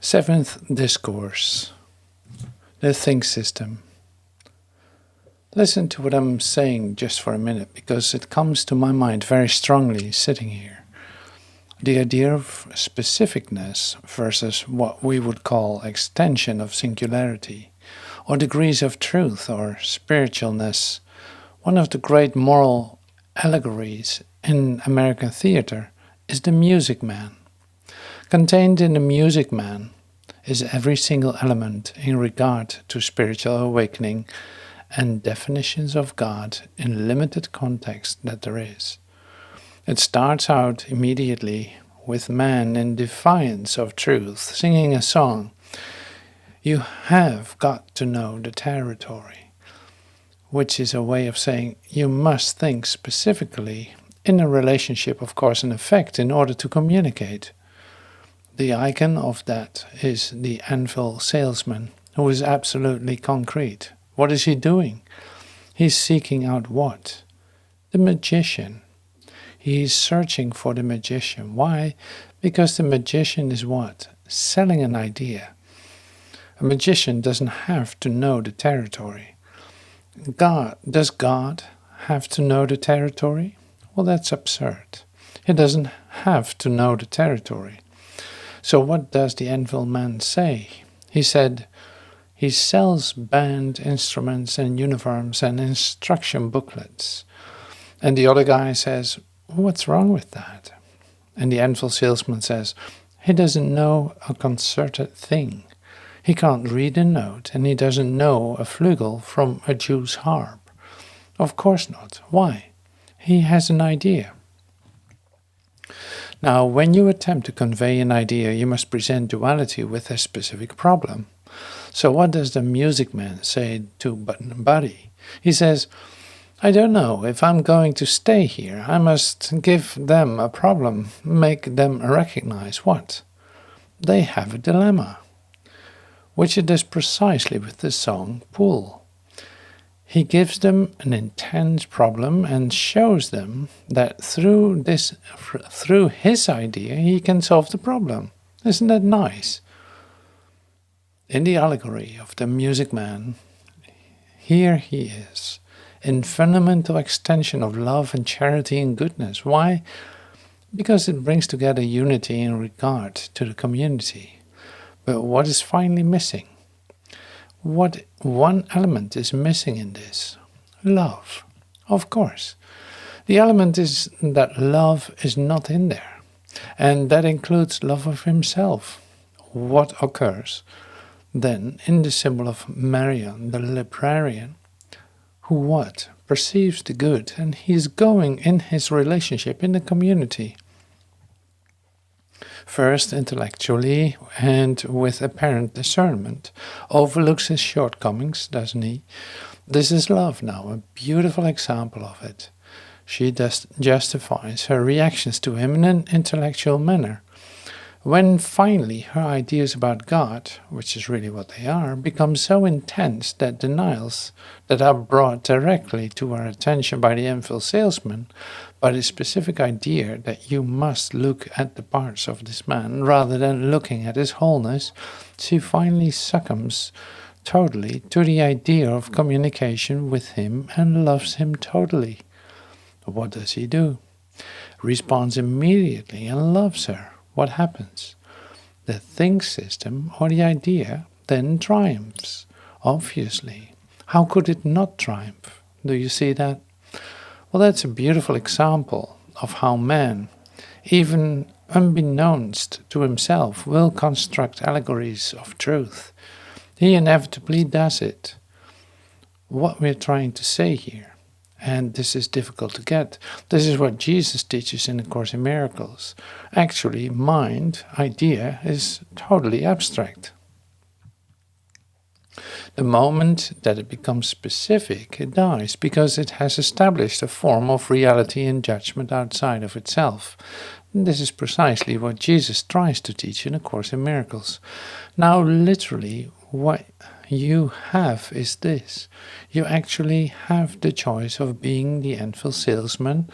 Seventh Discourse, the Think System. Listen to what I'm saying just for a minute, because it comes to my mind very strongly sitting here. The idea of specificness versus what we would call extension of singularity, or degrees of truth or spiritualness. One of the great moral allegories in American theater is the Music Man. Contained in the Music Man is every single element in regard to spiritual awakening and definitions of God in limited context that there is. It starts out immediately with man in defiance of truth, singing a song. You have got to know the territory, which is a way of saying you must think specifically in a relationship, of course, and effect in order to communicate. The icon of that is the anvil salesman, who is absolutely concrete. What is he doing? He's seeking out what? The magician. He's searching for the magician. Why? Because the magician is what? Selling an idea. A magician doesn't have to know the territory. Does God have to know the territory? Well, that's absurd. He doesn't have to know the territory. So what does the anvil man say? He said he sells band instruments and uniforms and instruction booklets. And the other guy says, what's wrong with that? And the anvil salesman says, he doesn't know a concerted thing. He can't read a note, and he doesn't know a flugel from a Jew's harp. Of course not. Why? He has an idea. Now, when you attempt to convey an idea, you must present duality with a specific problem. So what does the Music Man say to Buddy? He says, I don't know if I'm going to stay here. I must give them a problem, make them recognize what? They have a dilemma, which it is precisely with the song Pull. He gives them an intense problem and shows them that through his idea, he can solve the problem. Isn't that nice? In the allegory of the Music Man, here he is, in fundamental extension of love and charity and goodness. Why? Because it brings together unity in regard to the community. But what is finally missing? What one element is missing in this? Love. Of course. The element is that love is not in there. And that includes love of himself. What occurs then in the symbol of Marion, the librarian, who what? Perceives the good, and he's going in his relationship in the community. First intellectually and with apparent discernment, overlooks his shortcomings, doesn't he? This is love now, a beautiful example of it. She justifies her reactions to him in an intellectual manner. When finally her ideas about God, which is really what they are, become so intense that denials that are brought directly to our attention by the anvil salesman, by the specific idea that you must look at the parts of this man rather than looking at his wholeness, she finally succumbs totally to the idea of communication with him and loves him totally. What does he do? Responds immediately and loves her. What happens? The think system, or the idea, then triumphs, obviously. How could it not triumph? Do you see that? Well, that's a beautiful example of how man, even unbeknownst to himself, will construct allegories of truth. He inevitably does it. What we're trying to say here, and this is difficult to get, this is what Jesus teaches in the Course in Miracles. Actually, mind, idea, is totally abstract. The moment that it becomes specific, it dies, because it has established a form of reality and judgment outside of itself. And this is precisely what Jesus tries to teach in A Course in Miracles. Now, literally, what you have is this. You actually have the choice of being the anvil salesman,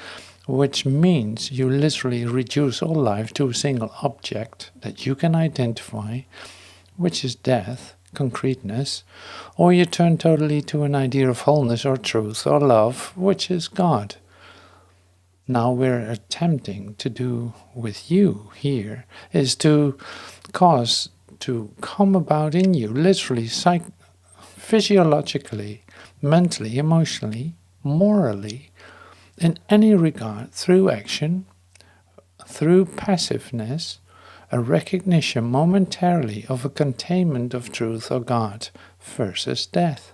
which means you literally reduce all life to a single object that you can identify, which is death, concreteness, or you turn totally to an idea of wholeness or truth or love, which is God. Now we're attempting to do with you here is to cause to come about in you, literally, physiologically, mentally, emotionally, morally, in any regard, through action, through passiveness, a recognition momentarily of a containment of truth or God versus death.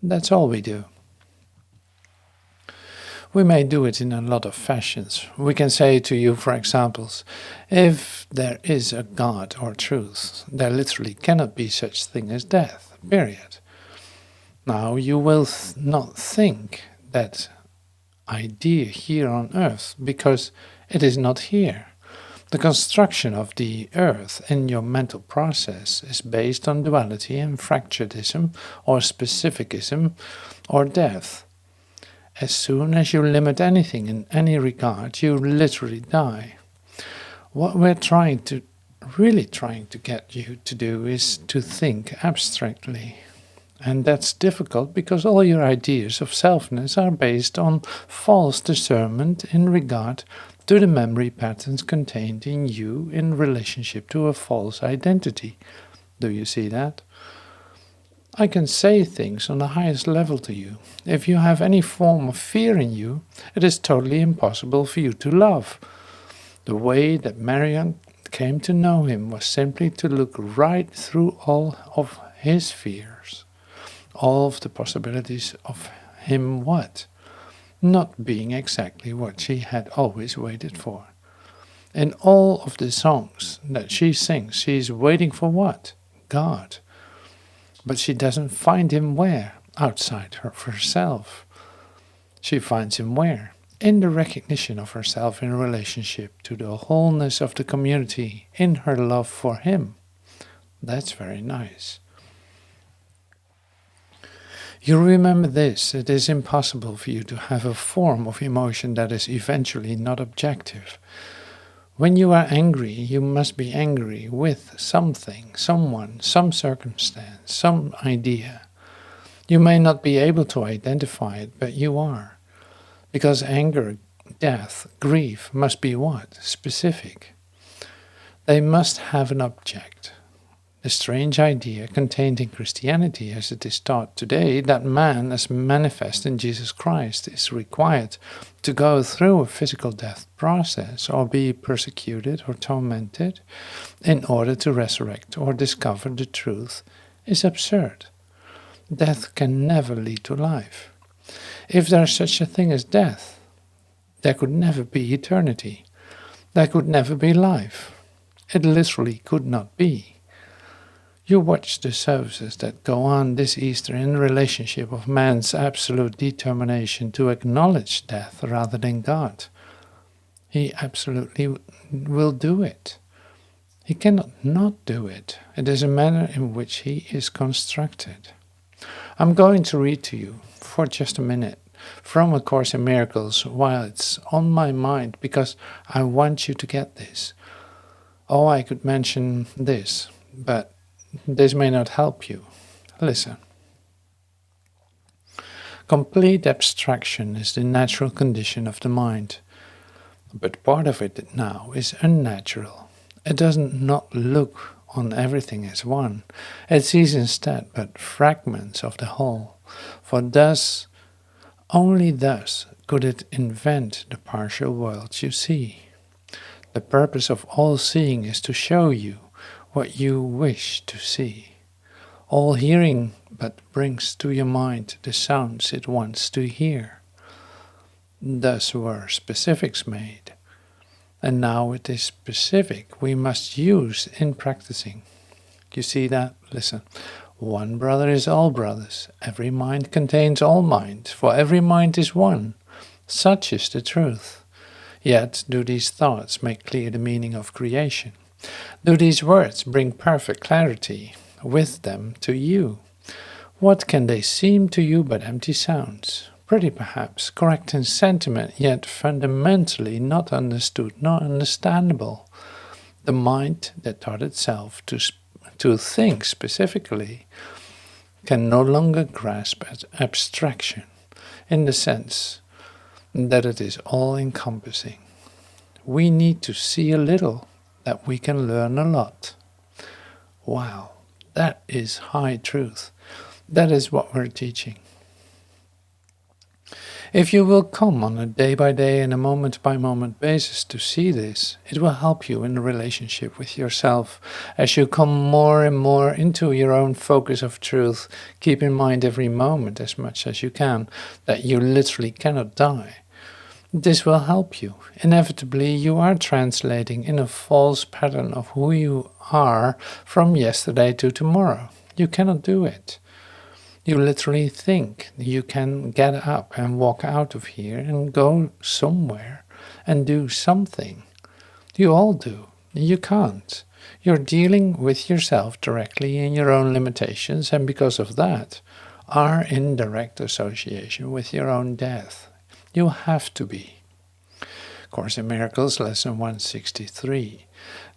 That's all we do. We may do it in a lot of fashions. We can say to you, for examples, if there is a God or truth, there literally cannot be such thing as death, period. Now, you will not think that idea here on earth because it is not here. The construction of the earth in your mental process is based on duality and fracturedism or specificism or death. As soon as you limit anything in any regard, you literally die. What we're really trying to get you to do is to think abstractly. And that's difficult because all your ideas of selfness are based on false discernment in regard to the memory patterns contained in you in relationship to a false identity. Do you see that? I can say things on the highest level to you. If you have any form of fear in you, it is totally impossible for you to love. The way that Marion came to know him was simply to look right through all of his fears, all of the possibilities of him what? Not being exactly what she had always waited for. In all of the songs that she sings, she's waiting for what? God. But she doesn't find him where? Outside of herself. She finds him where? In the recognition of herself in relationship to the wholeness of the community, in her love for him. That's very nice. You remember this, it is impossible for you to have a form of emotion that is eventually not objective. When you are angry, you must be angry with something, someone, some circumstance, some idea. You may not be able to identify it, but you are. Because anger, death, grief must be what? Specific. They must have an object. The strange idea contained in Christianity as it is taught today that man as manifest in Jesus Christ is required to go through a physical death process or be persecuted or tormented in order to resurrect or discover the truth is absurd. Death can never lead to life. If there is such a thing as death, there could never be eternity. There could never be life. It literally could not be. You watch the services that go on this Easter in relationship of man's absolute determination to acknowledge death rather than God. He absolutely will do it. He cannot not do it. It is a manner in which he is constructed. I'm going to read to you for just a minute from A Course in Miracles while it's on my mind because I want you to get this. Oh, I could mention this, but this may not help you. Listen. Complete abstraction is the natural condition of the mind, but part of it now is unnatural. It doesn't not look on everything as one. It sees instead but fragments of the whole, for thus, only thus, could it invent the partial worlds you see. The purpose of all seeing is to show you what you wish to see. All hearing but brings to your mind the sounds it wants to hear. Thus were specifics made, and now it is specific we must use in practicing. You see that? Listen. One brother is all brothers. Every mind contains all minds, for every mind is one. Such is the truth. Yet do these thoughts make clear the meaning of creation? Do these words bring perfect clarity with them to you? What can they seem to you but empty sounds? pretty perhaps, correct in sentiment, yet fundamentally not understood, not understandable. The mind that taught itself to think specifically can no longer grasp at abstraction in the sense that it is all-encompassing. We need to see a little that we can learn a lot. Wow, that is high truth. That is what we're teaching. If you will come on a day-by-day and a moment-by-moment basis to see this, it will help you in the relationship with yourself. As you come more and more into your own focus of truth, keep in mind every moment as much as you can that you literally cannot die. This will help you. Inevitably, you are translating in a false pattern of who you are from yesterday to tomorrow. You cannot do it. You literally think you can get up and walk out of here and go somewhere and do something. You all do. You can't. You're dealing with yourself directly in your own limitations, and because of that, are in direct association with your own death. You have to be. Course in Miracles, Lesson 163.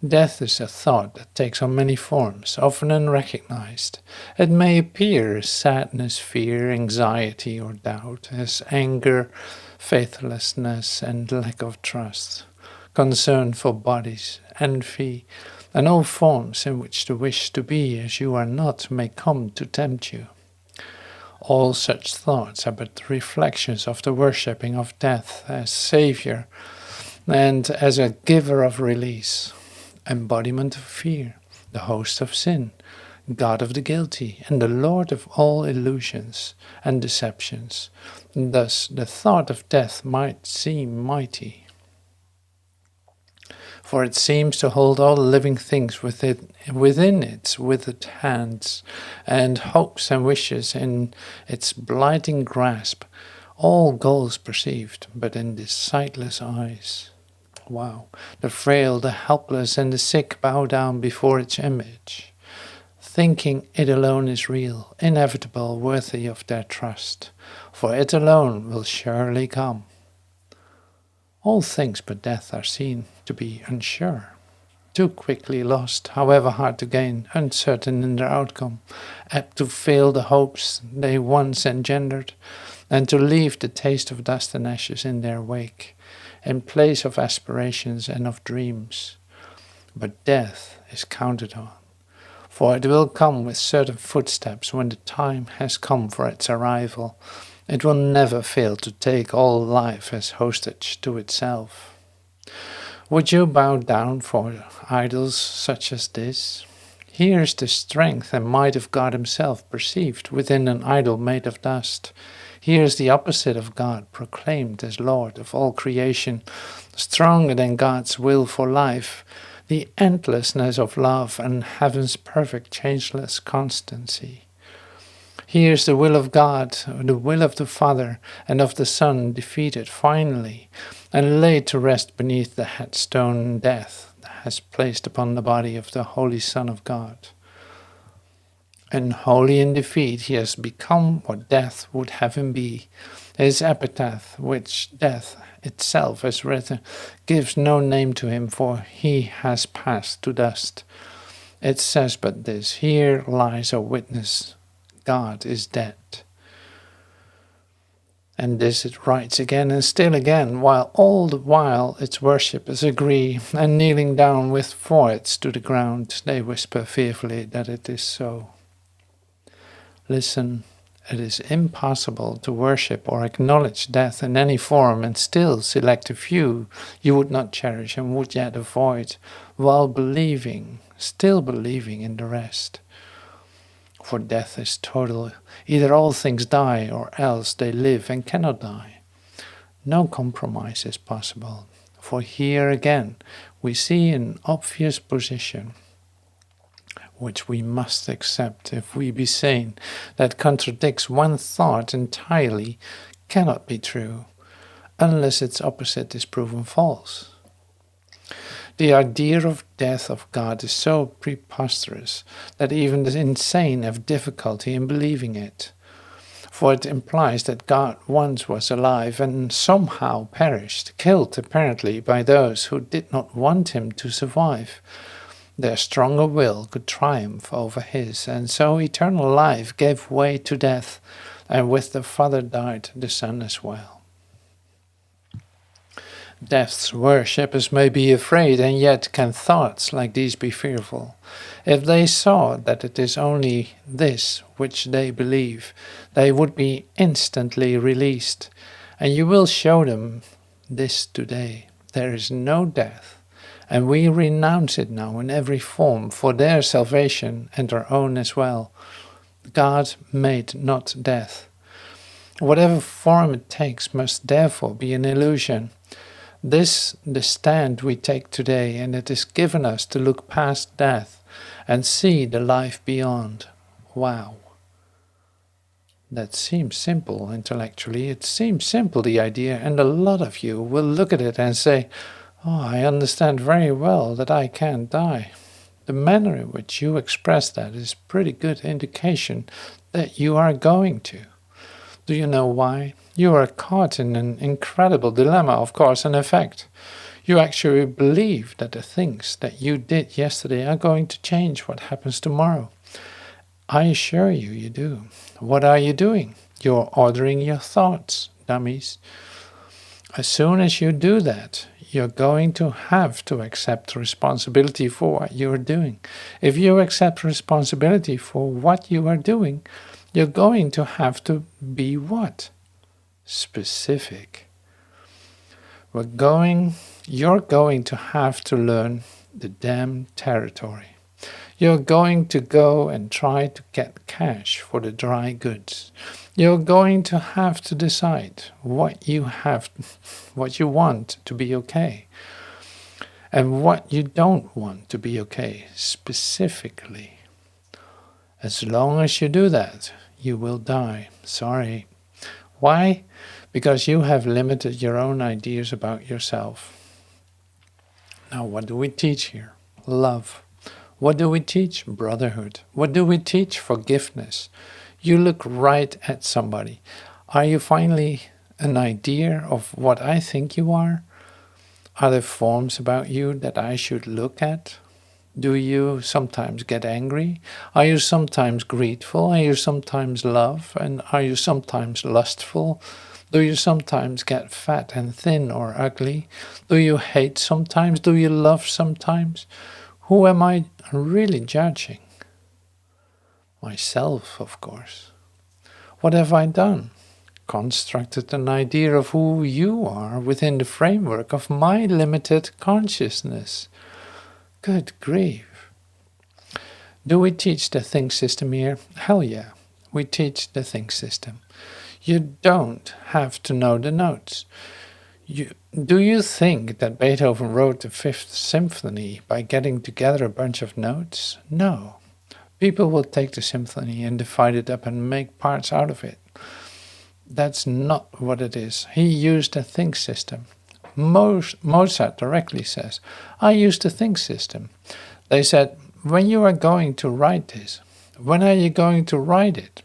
Death is a thought that takes on many forms, often unrecognized. It may appear as sadness, fear, anxiety, or doubt, as anger, faithlessness, and lack of trust, concern for bodies, envy, and all forms in which the wish to be as you are not may come to tempt you. All such thoughts are but reflections of the worshipping of death as Savior and as a giver of release, embodiment of fear, the host of sin, God of the guilty, and the Lord of all illusions and deceptions. Thus the thought of death might seem mighty, for it seems to hold all living things within its withered hands, and hopes and wishes in its blighting grasp, all goals perceived, but in the sightless eyes. Wow, the frail, the helpless, and the sick bow down before its image, thinking it alone is real, inevitable, worthy of their trust, for it alone will surely come. All things but death are seen to be unsure, too quickly lost, however hard to gain, uncertain in their outcome, apt to fail the hopes they once engendered, and to leave the taste of dust and ashes in their wake, in place of aspirations and of dreams. But death is counted on, for it will come with certain footsteps when the time has come for its arrival. It will never fail to take all life as hostage to itself. Would you bow down for idols such as this? Here is the strength and might of God Himself perceived within an idol made of dust. Here is the opposite of God proclaimed as Lord of all creation, stronger than God's will for life, the endlessness of love and heaven's perfect changeless constancy. Here is the will of God, the will of the Father and of the Son defeated finally and laid to rest beneath the headstone death that has placed upon the body of the Holy Son of God. And holy in defeat, he has become what death would have him be. His epitaph, which death itself has written, gives no name to him, for he has passed to dust. It says but this: here lies a witness, God is dead. And this it writes again and still again, while all the while its worshippers agree, and kneeling down with foreheads to the ground, they whisper fearfully that it is so. Listen, it is impossible to worship or acknowledge death in any form and still select a few you would not cherish and would yet avoid, while still believing in the rest. For death is total. Either all things die, or else they live and cannot die. No compromise is possible, for here again we see an obvious position, which we must accept if we be sane, that contradicts one thought entirely, cannot be true, unless its opposite is proven false. The idea of death of God is so preposterous that even the insane have difficulty in believing it. for it implies that God once was alive and somehow perished, killed apparently by those who did not want him to survive. Their stronger will could triumph over his, and so eternal life gave way to death, and with the Father died the Son as well. Death's worshippers may be afraid, and yet can thoughts like these be fearful? If they saw that it is only this which they believe, they would be instantly released. And you will show them this today. There is no death, and we renounce it now in every form for their salvation and our own as well. God made not death. Whatever form it takes must therefore be an illusion. This the stand we take today, and it is given us to look past death and see the life beyond. Wow. That seems simple intellectually. It seems simple, the idea, and a lot of you will look at it and say, "Oh, I understand very well that I can't die." The manner in which you express that is pretty good indication that you are going to. Do you know why? You are caught in an incredible dilemma, of course, and effect. You actually believe that the things that you did yesterday are going to change what happens tomorrow. I assure you, you do. What are you doing? You're ordering your thoughts, dummies. As soon as you do that, you're going to have to accept responsibility for what you're doing. If you accept responsibility for what you are doing, you're going to have to be what? Specific. You're going to have to learn the damn territory. You're going to go and try to get cash for the dry goods. You're going to have to decide what you want to be okay, and what you don't want to be okay specifically. As long as you do that, you will die. Sorry. Why? Because you have limited your own ideas about yourself. Now, what do we teach here? Love. What do we teach? Brotherhood. What do we teach? Forgiveness. You look right at somebody. Are you finally an idea of what I think you are? Are there forms about you that I should look at? Do you sometimes get angry? Are you sometimes grateful? Are you sometimes love? And are you sometimes lustful? Do you sometimes get fat and thin or ugly? Do you hate sometimes? Do you love sometimes? Who am I really judging? Myself, of course. What have I done? Constructed an idea of who you are within the framework of my limited consciousness. Good grief. Do we teach the think system here? Hell yeah, we teach the think system. You don't have to know the notes. Do you think that Beethoven wrote the Fifth Symphony by getting together a bunch of notes? No. People will take the symphony and divide it up and make parts out of it. That's not what it is. He used a think system. Mozart directly says, I used a think system. They said, when you are going to write this, when are you going to write it?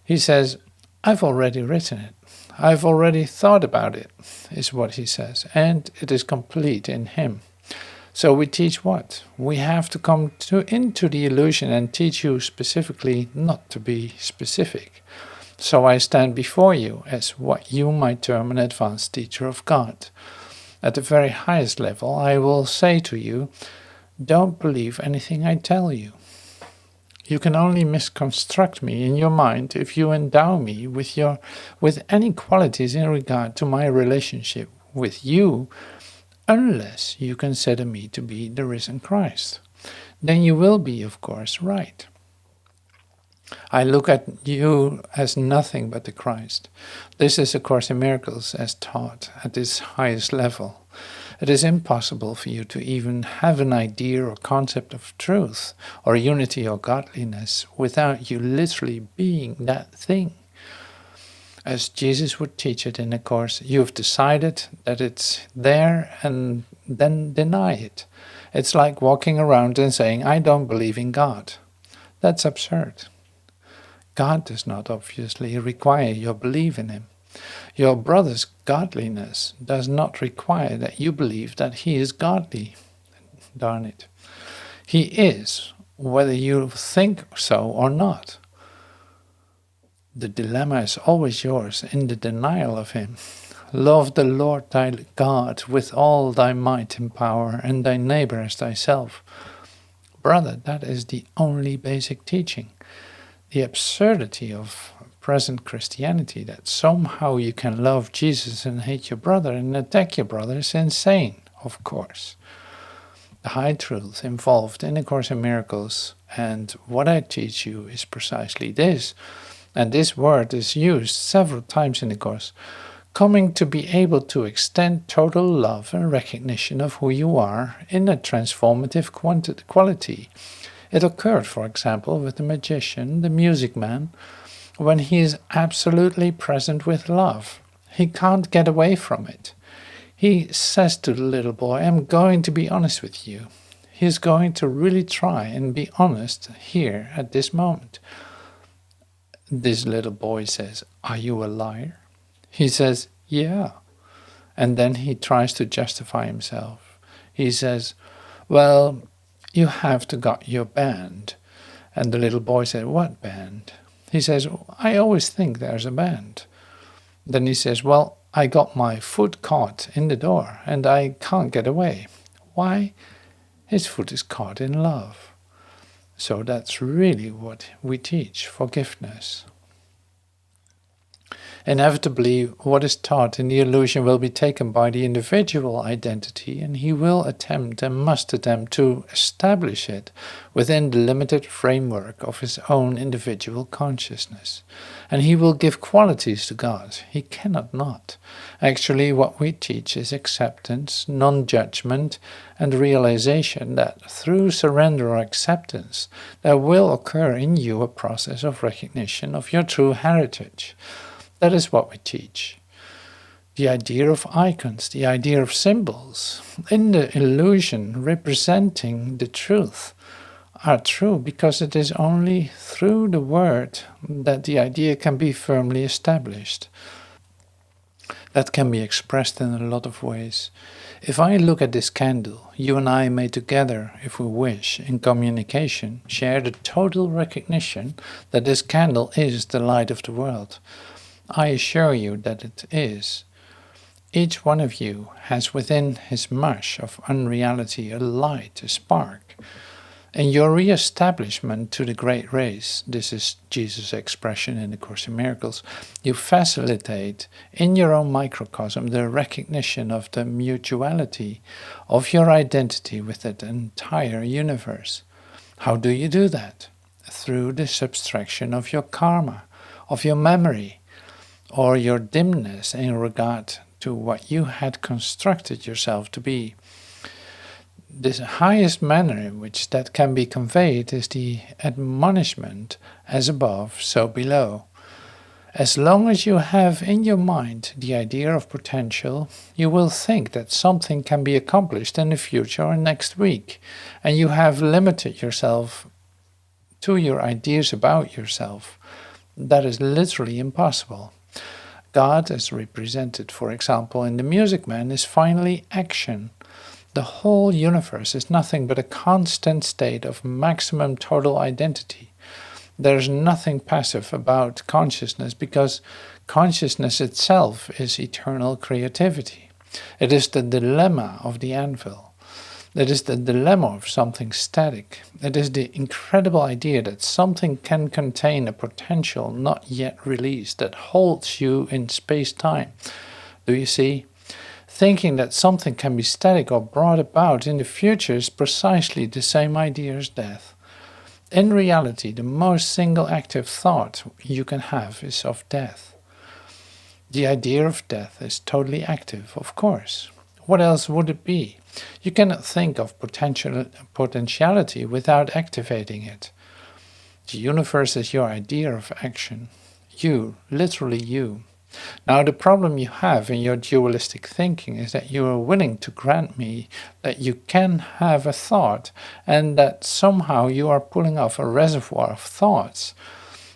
He says, I've already written it. I've already thought about it, is what he says, and it is complete in him. So we teach what? We have to come into the illusion and teach you specifically not to be specific. So I stand before you as what you might term an advanced teacher of God. At the very highest level, I will say to you, don't believe anything I tell you. You can only misconstruct me in your mind if you endow me with any qualities in regard to my relationship with you, unless you consider me to be the risen Christ. Then you will be, of course, right. I look at you as nothing but the Christ. This is A Course in Miracles as taught at its highest level. It is impossible for you to even have an idea or concept of truth or unity or godliness without you literally being that thing. As Jesus would teach it in the Course, you've decided that it's there and then deny it. It's like walking around and saying, I don't believe in God. That's absurd. God does not obviously require your belief in him. Your brother's godliness does not require that you believe that he is godly. Darn it. He is, whether you think so or not. The dilemma is always yours in the denial of him. Love the Lord thy God with all thy might and power, and thy neighbor as thyself. Brother, that is the only basic teaching. The absurdity of present Christianity, that somehow you can love Jesus and hate your brother and attack your brother, is insane, of course. The high truth involved in A Course in Miracles and what I teach you is precisely this, and this word is used several times in the Course: coming to be able to extend total love and recognition of who you are in a transformative quality. It occurred, for example, with the magician, the music man, when he is absolutely present with love. He can't get away from it. He says to the little boy, I'm going to be honest with you. He's going to really try and be honest here at this moment. This little boy says, are you a liar? He says, yeah. And then he tries to justify himself. He says, well, you have to got your band. And the little boy said, what band? He says, I always think there's a band. Then he says, well, I got my foot caught in the door and I can't get away. Why? His foot is caught in love. So that's really what we teach, forgiveness. Inevitably, what is taught in the illusion will be taken by the individual identity, and he will attempt and must attempt to establish it within the limited framework of his own individual consciousness. And he will give qualities to God. He cannot not. Actually, what we teach is acceptance, non-judgment, and realization that through surrender or acceptance, there will occur in you a process of recognition of your true heritage. That is what we teach. The idea of icons, the idea of symbols, in the illusion representing the truth, are true because it is only through the word that the idea can be firmly established. That can be expressed in a lot of ways. If I look at this candle, you and I may together, if we wish, in communication, share the total recognition that this candle is the light of the world. I assure you that it is. Each one of you has within his mush of unreality a light, a spark. In your re-establishment to the great race, this is Jesus' expression in the Course in Miracles, you facilitate in your own microcosm the recognition of the mutuality of your identity with the entire universe. How do you do that? Through the subtraction of your karma, of your memory, or your dimness in regard to what you had constructed yourself to be. The highest manner in which that can be conveyed is the admonishment, as above, so below. As long as you have in your mind the idea of potential, you will think that something can be accomplished in the future or next week, and you have limited yourself to your ideas about yourself. That is literally impossible. God, as represented, for example, in the Music Man, is finally action. The whole universe is nothing but a constant state of maximum total identity. There is nothing passive about consciousness because consciousness itself is eternal creativity. It is the dilemma of the anvil. It is the dilemma of something static. It is the incredible idea that something can contain a potential not yet released that holds you in space-time. Do you see? Thinking that something can be static or brought about in the future is precisely the same idea as death. In reality, the most single active thought you can have is of death. The idea of death is totally active, of course. What else would it be? You cannot think of potentiality without activating it. The universe is your idea of action. You, literally you. Now the problem you have in your dualistic thinking is that you are willing to grant me that you can have a thought and that somehow you are pulling off a reservoir of thoughts.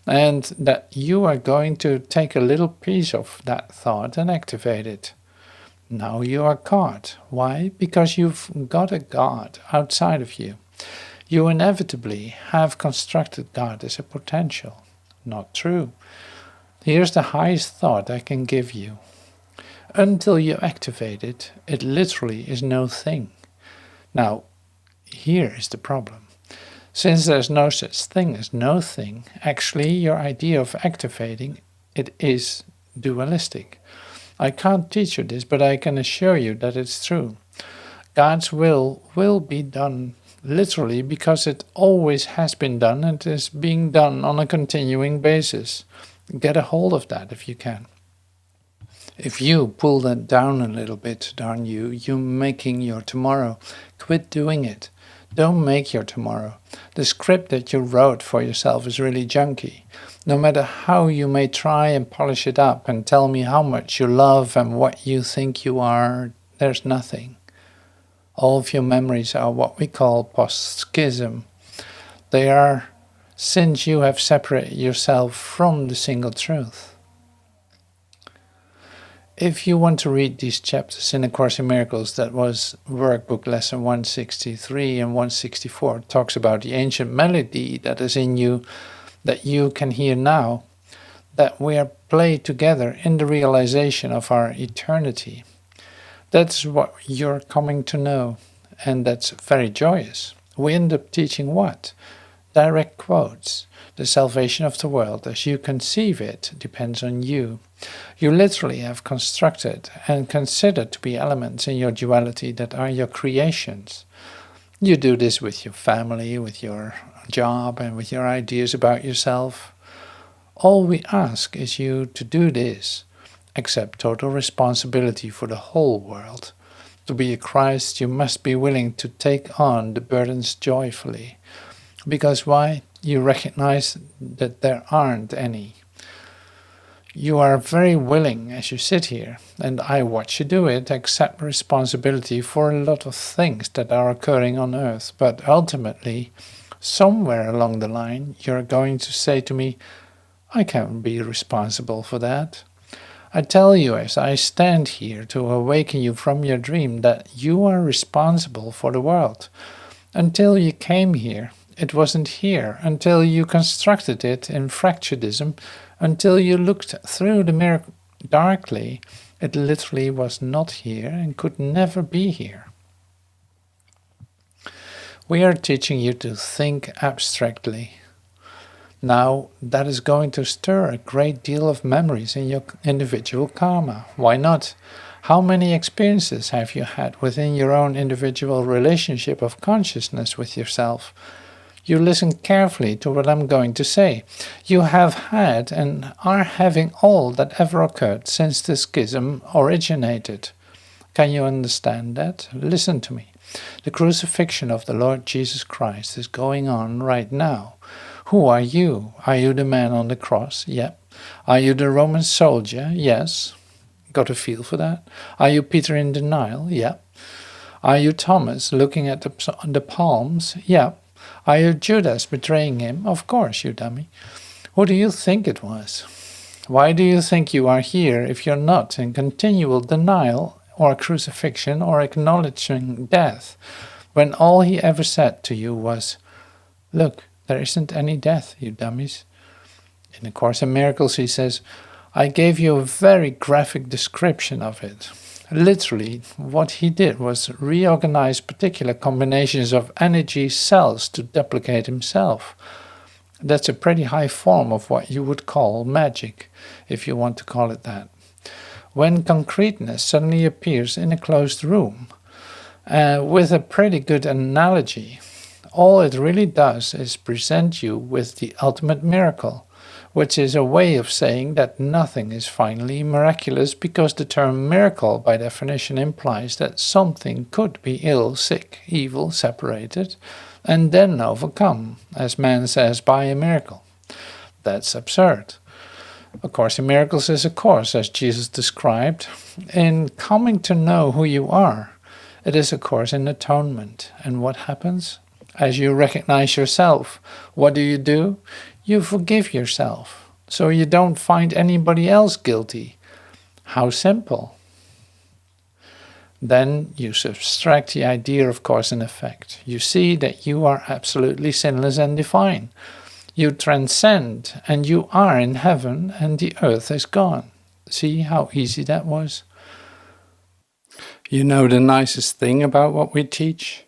and that you are going to take a little piece of that thought and activate it. Now you are caught. Why? Because you've got a God outside of you. You inevitably have constructed God as a potential. Not true. Here's the highest thought I can give you. Until you activate it, it literally is no thing. Now, here is the problem. Since there's no such thing as no thing, actually your idea of activating it is dualistic. I can't teach you this, but I can assure you that it's true. God's will be done literally because it always has been done and is being done on a continuing basis. Get a hold of that if you can. If you pull that down a little bit, darn you, you're making your tomorrow. Quit doing it. Don't make your tomorrow. The script that you wrote for yourself is really junky. No matter how you may try and polish it up and tell me how much you love and what you think you are, there's nothing. All of your memories are what we call post-schism. They are since you have separated yourself from the single truth. If you want to read these chapters in A Course in Miracles, that was workbook lesson 163 and 164, it talks about the ancient melody that is in you, that you can hear now, that we are played together in the realization of our eternity. That's what you're coming to know, and that's very joyous. We end up teaching what? Direct quotes. The salvation of the world as you conceive it depends on you. You literally have constructed and considered to be elements in your duality that are your creations. You do this with your family, with your job, and with your ideas about yourself. All we ask is you to do this. Accept total responsibility for the whole world. To be a Christ, you must be willing to take on the burdens joyfully. Because why? You recognize that there aren't any. You are very willing as you sit here, and I watch you do it, accept responsibility for a lot of things that are occurring on earth. But ultimately, somewhere along the line, you're going to say to me, I can't be responsible for that. I tell you as I stand here to awaken you from your dream that you are responsible for the world. Until you came here, it wasn't here. Until you constructed it in fracturedism, until you looked through the mirror darkly, it literally was not here and could never be here. We are teaching you to think abstractly. Now, that is going to stir a great deal of memories in your individual karma. Why not? How many experiences have you had within your own individual relationship of consciousness with yourself? You listen carefully to what I'm going to say. You have had and are having all that ever occurred since the schism originated. Can you understand that? Listen to me. The crucifixion of the Lord Jesus Christ is going on right now. Who are you? Are you the man on the cross? Yep. Are you the Roman soldier? Yes. Got a feel for that? Are you Peter in denial? Yep. Are you Thomas looking at the palms? Yep. Are you Judas betraying him? Of course, you dummy. Who do you think it was? Why do you think you are here if you're not in continual denial or crucifixion or acknowledging death, when all he ever said to you was, look, there isn't any death, you dummies. In A Course in Miracles he says, I gave you a very graphic description of it. Literally, what he did was reorganize particular combinations of energy cells to duplicate himself. That's a pretty high form of what you would call magic, if you want to call it that. When concreteness suddenly appears in a closed room, with a pretty good analogy, all it really does is present you with the ultimate miracle, which is a way of saying that nothing is finally miraculous, because the term miracle by definition implies that something could be ill, sick, evil, separated, and then overcome, as man says, by a miracle. That's absurd. A Course in Miracles is a course, as Jesus described, in coming to know who you are. It is a course in atonement. And what happens? As you recognize yourself, what do? You forgive yourself, so you don't find anybody else guilty. How simple. Then you subtract the idea of cause and effect. You see that you are absolutely sinless and divine. You transcend, and you are in heaven, and the earth is gone. See how easy that was? You know the nicest thing about what we teach?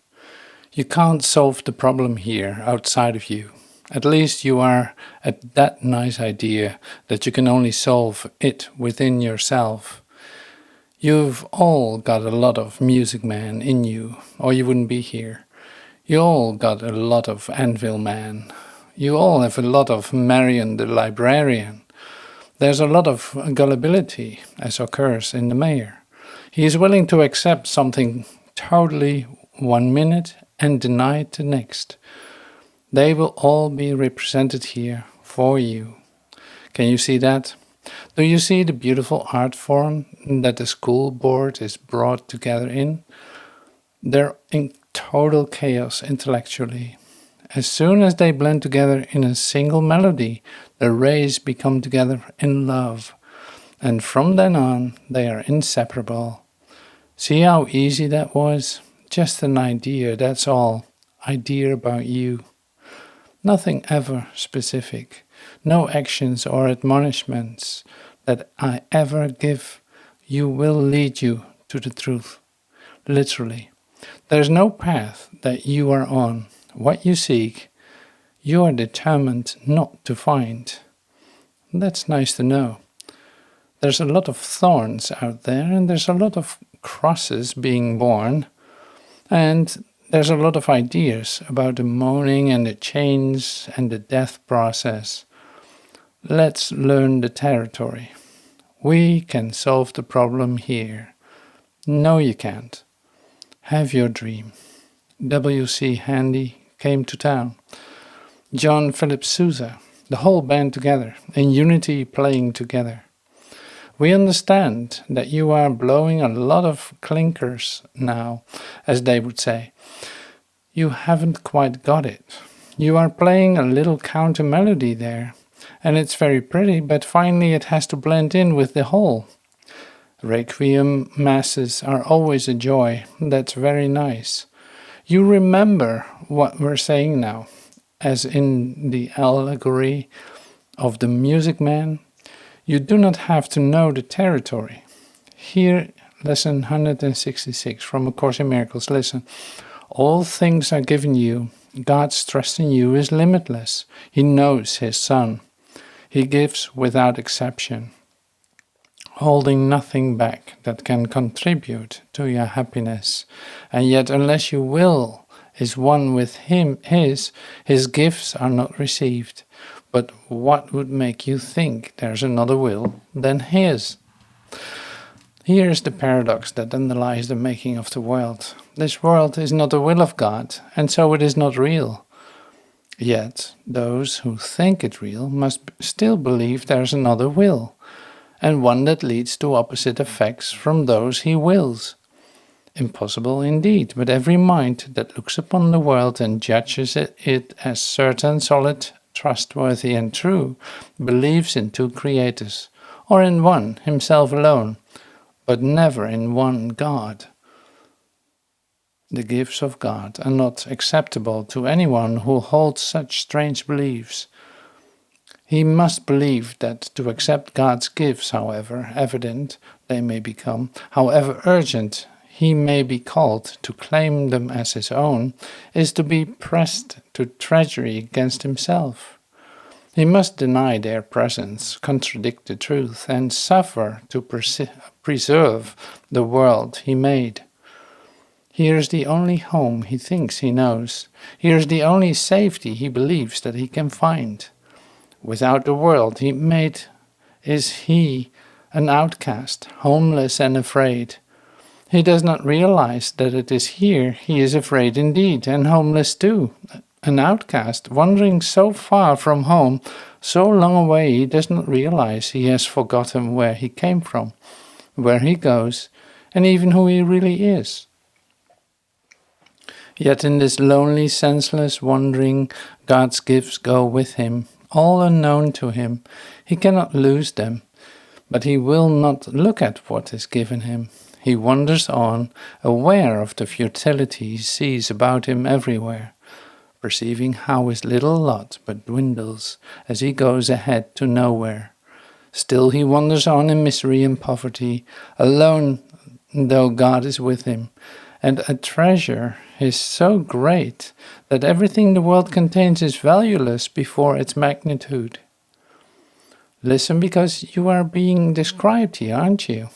You can't solve the problem here outside of you. At least you are at that nice idea that you can only solve it within yourself. You've all got a lot of music man in you, or you wouldn't be here. You all got a lot of anvil man. You all have a lot of Marion the librarian. There's a lot of gullibility, as occurs in the mayor. He is willing to accept something totally 1 minute and deny it the next. They will all be represented here for you. Can you see that? Do you see the beautiful art form that the school board is brought together in? They're in total chaos intellectually. As soon as they blend together in a single melody, the rays become together in love. And from then on, they are inseparable. See how easy that was? Just an idea, that's all. Idea about you. Nothing ever specific. No actions or admonishments that I ever give you will lead you to the truth. Literally. There's no path that you are on. What you seek, you are determined not to find. That's nice to know. There's a lot of thorns out there, and there's a lot of crosses being born, and there's a lot of ideas about the mourning and the change and the death process. Let's learn the territory. We can solve the problem here. No, you can't. Have your dream. W.C. Handy came to town. John Philip Sousa, the whole band together, in unity playing together. We understand that you are blowing a lot of clinkers now, as they would say. You haven't quite got it. You are playing a little counter melody there, and it's very pretty, but finally it has to blend in with the whole. Requiem masses are always a joy. That's very nice. You remember what we're saying now, as in the allegory of the music man. You do not have to know the territory. Here, lesson 166 from A Course in Miracles. Listen. All things are given you. God's trust in you is limitless. He knows his son. He gives without exception, holding nothing back that can contribute to your happiness. And yet, unless your will is one with his gifts are not received. But what would make you think there's another will than his? Here is the paradox that underlies the making of the world. This world is not the will of God, and so it is not real. Yet, those who think it real must still believe there's another will, and one that leads to opposite effects from those he wills. Impossible indeed, but every mind that looks upon the world and judges it as certain, solid, trustworthy, and true, believes in two creators, or in one, himself alone, but never in one God. The gifts of God are not acceptable to anyone who holds such strange beliefs. He must believe that to accept God's gifts, however evident they may become, however urgent he may be called to claim them as his own, is to be pressed to treachery against himself. He must deny their presence, contradict the truth, and suffer to preserve the world he made. Here's the only home he thinks he knows. Here's the only safety he believes that he can find. Without the world he made, is he an outcast, homeless and afraid. He does not realize that it is here he is afraid indeed, and homeless too. An outcast, wandering so far from home, so long away he does not realize he has forgotten where he came from, where he goes, and even who he really is. Yet in this lonely, senseless wandering, God's gifts go with him, all unknown to him. He cannot lose them, but he will not look at what is given him. He wanders on, aware of the futility he sees about him everywhere, perceiving how his little lot but dwindles as he goes ahead to nowhere. Still he wanders on in misery and poverty, alone though God is with him, and a treasure is so great that everything the world contains is valueless before its magnitude. Listen, because you are being described here, aren't you?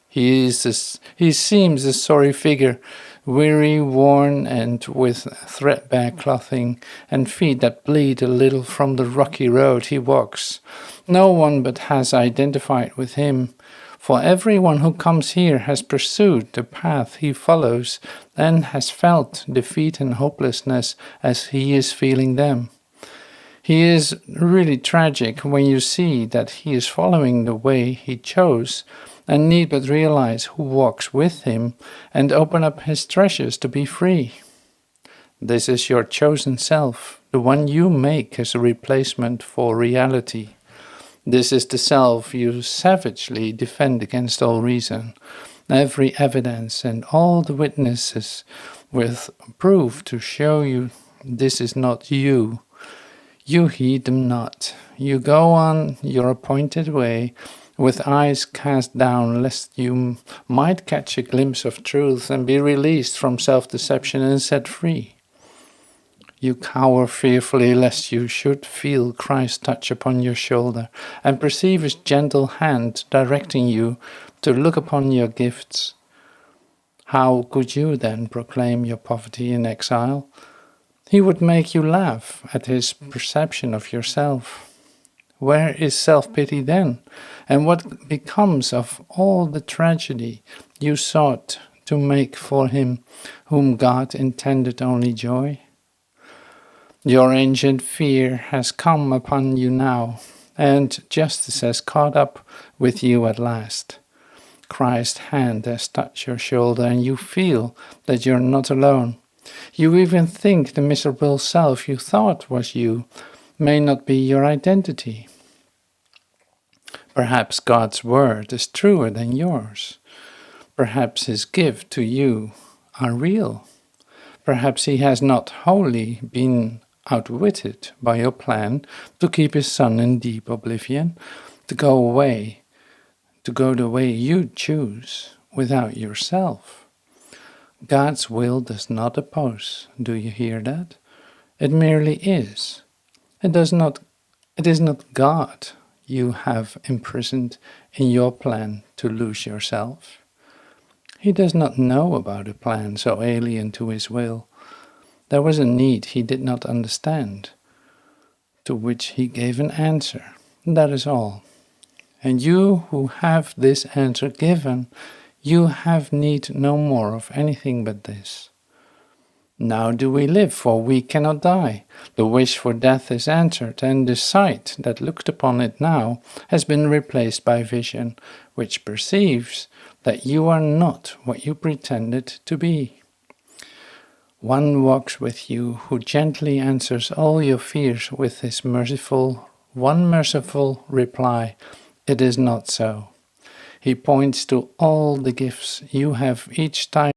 He seems a sorry figure, weary, worn, and with threadbare clothing, and feet that bleed a little from the rocky road he walks. No one but has identified with him, for everyone who comes here has pursued the path he follows, and has felt defeat and hopelessness as he is feeling them. He is really tragic when you see that he is following the way he chose, and need but realize who walks with him and open up his treasures to be free. This is your chosen self, the one you make as a replacement for reality. This is the self you savagely defend against all reason, every evidence and all the witnesses with proof to show you this is not you. You heed them not. You go on your appointed way, with eyes cast down, lest you might catch a glimpse of truth and be released from self-deception and set free. You cower fearfully lest you should feel Christ's touch upon your shoulder and perceive his gentle hand directing you to look upon your gifts. How could you then proclaim your poverty in exile? He would make you laugh at his perception of yourself. Where is self-pity then? And what becomes of all the tragedy you sought to make for him whom God intended only joy? Your ancient fear has come upon you now, and justice has caught up with you at last. Christ's hand has touched your shoulder, and you feel that you're not alone. You even think the miserable self you thought was you may not be your identity. Perhaps God's word is truer than yours. Perhaps his gift to you are real. Perhaps he has not wholly been outwitted by your plan to keep his son in deep oblivion, to go the way you choose without yourself. God's will does not oppose. Do you hear that? It merely is. It is not God you have imprisoned in your plan to lose yourself. He does not know about a plan so alien to his will. There was a need he did not understand, to which he gave an answer. That is all. And you who have this answer given, you have need no more of anything but this. Now do we live, for we cannot die. The wish for death is answered, and the sight that looked upon it now has been replaced by vision, which perceives that you are not what you pretended to be. One walks with you who gently answers all your fears with his merciful reply, "It is not so." He points to all the gifts you have each time